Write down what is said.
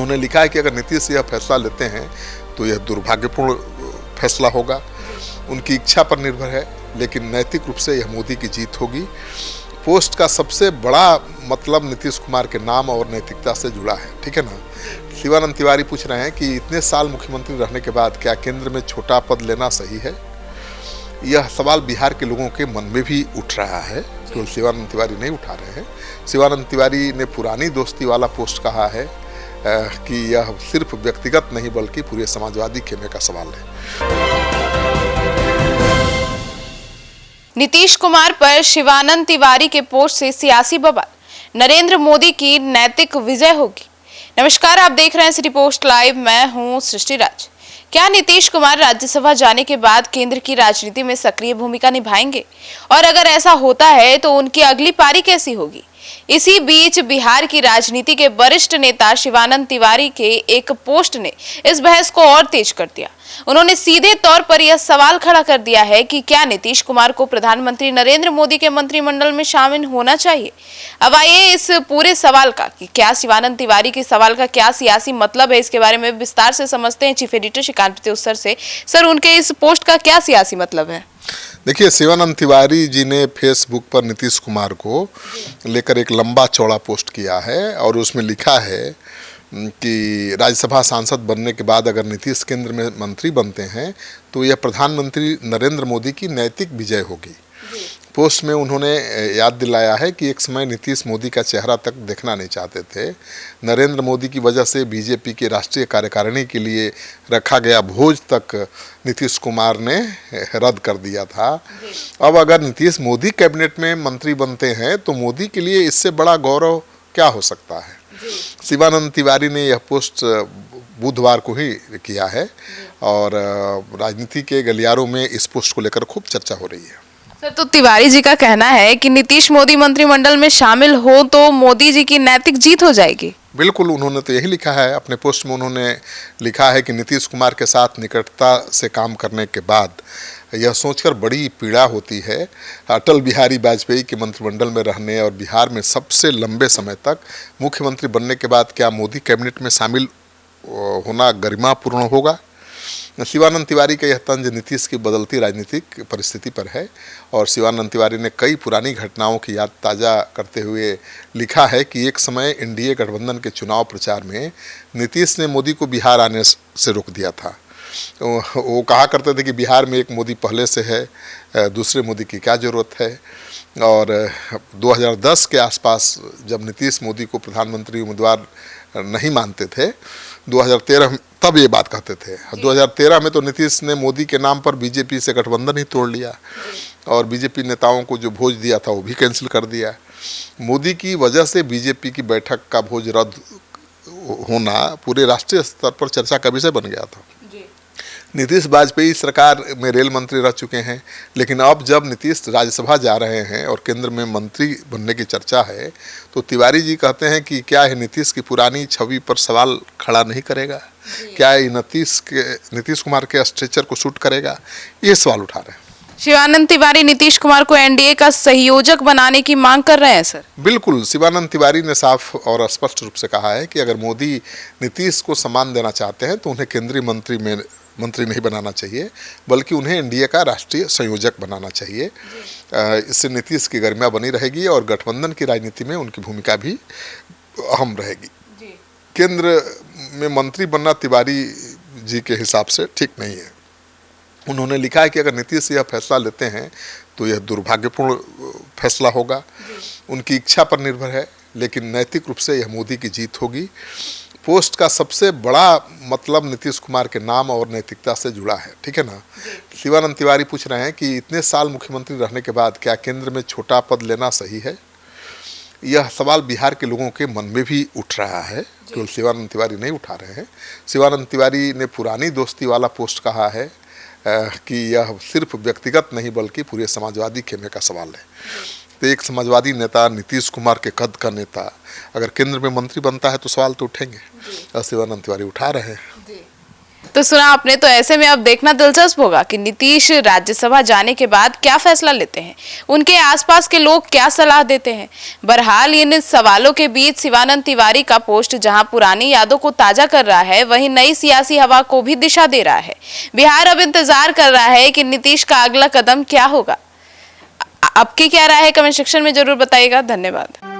उन्होंने लिखा है कि अगर नीतीश यह फैसला लेते हैं तो यह दुर्भाग्यपूर्ण फैसला होगा, उनकी इच्छा पर निर्भर है, लेकिन नैतिक रूप से यह मोदी की जीत होगी। पोस्ट का सबसे बड़ा मतलब नीतीश कुमार के नाम और नैतिकता से जुड़ा है, ठीक है ना। शिवानंद तिवारी पूछ रहे हैं कि इतने साल मुख्यमंत्री रहने के बाद क्या केंद्र में छोटा पद लेना सही है। यह सवाल बिहार के लोगों के मन में भी उठ रहा है, केवल शिवानंद तिवारी नहीं उठा रहे हैं। शिवानंद तिवारी ने पुरानी दोस्ती वाला पोस्ट कहा है कि यह सिर्फ व्यक्तिगत नहीं बल्कि पूरे समाजवादी खेमे का सवाल है। नीतीश कुमार पर शिवानंद तिवारी के पोस्ट से सियासी बवाल, नरेंद्र मोदी की नैतिक विजय होगी। नमस्कार, आप देख रहे हैं सिटी पोस्ट लाइव, मैं हूं सृष्टि राज। क्या नीतीश कुमार राज्यसभा जाने के बाद केंद्र की राजनीति में सक्रिय भूमिका निभाएंगे, और अगर ऐसा होता है तो उनकी अगली पारी कैसी होगी। इसी बीच बिहार की राजनीति के वरिष्ठ नेता शिवानंद तिवारी के एक पोस्ट ने इस बहस को और तेज कर दिया। उन्होंने सीधे तौर पर यह सवाल खड़ा कर दिया है कि क्या नीतीश कुमार को प्रधानमंत्री नरेंद्र मोदी के मंत्रिमंडल में शामिल होना चाहिए। अब आइए इस पूरे सवाल का कि क्या शिवानंद तिवारी के सवाल का क्या सियासी मतलब है, इसके बारे में विस्तार से समझते हैं चीफ एडिटर श्रीकांत प्रत्युत्तर से। सर, उनके इस पोस्ट का क्या सियासी मतलब है? देखिए, शिवानंद तिवारी जी ने फेसबुक पर नीतीश कुमार को लेकर एक लंबा चौड़ा पोस्ट किया है और उसमें लिखा है कि राज्यसभा सांसद बनने के बाद अगर नीतीश केंद्र में मंत्री बनते हैं तो यह प्रधानमंत्री नरेंद्र मोदी की नैतिक विजय होगी। पोस्ट में उन्होंने याद दिलाया है कि एक समय नीतीश मोदी का चेहरा तक देखना नहीं चाहते थे। नरेंद्र मोदी की वजह से बीजेपी के राष्ट्रीय कार्यकारिणी के लिए रखा गया भोज तक नीतीश कुमार ने रद्द कर दिया था। अब अगर नीतीश मोदी कैबिनेट में मंत्री बनते हैं तो मोदी के लिए इससे बड़ा गौरव क्या हो सकता है। शिवानंद तिवारी ने यह पोस्ट बुधवार को ही किया है और राजनीति के गलियारों में इस पोस्ट को लेकर खूब चर्चा हो रही है। सर, तो तिवारी जी का कहना है कि नीतीश मोदी मंत्रिमंडल में शामिल हो तो मोदी जी की नैतिक जीत हो जाएगी। बिल्कुल, उन्होंने तो यही लिखा है अपने पोस्ट में। उन्होंने लिखा है कि नीतीश कुमार के साथ निकटता से काम करने के बाद यह सोचकर बड़ी पीड़ा होती है, अटल बिहारी वाजपेयी के मंत्रिमंडल में रहने और बिहार में सबसे लंबे समय तक मुख्यमंत्री बनने के बाद क्या मोदी कैबिनेट में शामिल होना गरिमापूर्ण होगा। शिवानंद तिवारी का यह तंज नीतीश की बदलती राजनीतिक परिस्थिति पर है और शिवानंद तिवारी ने कई पुरानी घटनाओं की याद ताज़ा करते हुए लिखा है कि एक समय एनडीए गठबंधन के चुनाव प्रचार में नीतीश ने मोदी को बिहार आने से रोक दिया था। वो कहा करते थे कि बिहार में एक मोदी पहले से है, दूसरे मोदी की क्या ज़रूरत है। और 2010 के आसपास जब नीतीश मोदी को प्रधानमंत्री उम्मीदवार नहीं मानते थे, 2013 तब ये बात कहते थे। 2013 में तो नीतीश ने मोदी के नाम पर बीजेपी से गठबंधन ही तोड़ लिया और बीजेपी नेताओं को जो भोज दिया था वो भी कैंसिल कर दिया। मोदी की वजह से बीजेपी की बैठक का भोज रद्द होना पूरे राष्ट्रीय स्तर पर चर्चा का विषय बन गया था। नीतीश वाजपेयी सरकार में रेल मंत्री रह चुके हैं, लेकिन अब जब नीतीश राज्यसभा जा रहे हैं और केंद्र में मंत्री बनने की चर्चा है तो तिवारी जी कहते हैं कि क्या यह नीतीश की पुरानी छवि पर सवाल खड़ा नहीं करेगा, क्या ये नीतीश कुमार के स्ट्रेचर को शूट करेगा, ये सवाल उठा रहे हैं। शिवानंद तिवारी नीतीश कुमार को एनडीए का सहयोजक बनाने की मांग कर रहे हैं। सर, बिल्कुल, शिवानंद तिवारी ने साफ और स्पष्ट रूप से कहा है कि अगर मोदी नीतीश को सम्मान देना चाहते हैं तो उन्हें केंद्रीय मंत्री नहीं बनाना चाहिए, बल्कि उन्हें एनडीए का राष्ट्रीय संयोजक बनाना चाहिए। इससे नीतीश की गरिमा बनी रहेगी और गठबंधन की राजनीति में उनकी भूमिका भी अहम रहेगी। केंद्र में मंत्री बनना तिवारी जी के हिसाब से ठीक नहीं है। उन्होंने लिखा है कि अगर नीतीश यह फैसला लेते हैं तो यह दुर्भाग्यपूर्ण फैसला होगा, उनकी इच्छा पर निर्भर है, लेकिन नैतिक रूप से यह मोदी की जीत होगी। पोस्ट का सबसे बड़ा मतलब नीतीश कुमार के नाम और नैतिकता से जुड़ा है, ठीक है ना। शिवानंद तिवारी पूछ रहे हैं कि इतने साल मुख्यमंत्री रहने के बाद क्या केंद्र में छोटा पद लेना सही है। यह सवाल बिहार के लोगों के मन में भी उठ रहा है, केवल शिवानंद तिवारी नहीं उठा रहे हैं। शिवानंद तिवारी ने पुरानी दोस्ती वाला पोस्ट कहा है कि यह सिर्फ व्यक्तिगत नहीं बल्कि पूरे समाजवादी खेमे का सवाल है। तो एक समाजवादी नेता, नीतीश कुमार के कद का नेता अगर केंद्र में मंत्री बनता है तो सवाल तो उठेंगे, और शिवानंद तिवारी उठा रहे हैं। तो सुना आपने। तो ऐसे में अब देखना दिलचस्प होगा कि नीतीश राज्यसभा जाने के बाद क्या फैसला लेते हैं, उनके आसपास के लोग क्या सलाह देते हैं। बहरहाल इन सवालों के बीच शिवानंद तिवारी का पोस्ट जहां पुरानी यादों को ताजा कर रहा है, वहीं नई सियासी हवा को भी दिशा दे रहा है। बिहार अब इंतजार कर रहा है कि नीतीश का अगला कदम क्या होगा। आपकी क्या राय है, कमेंट सेक्शन में जरूर बताइएगा। धन्यवाद।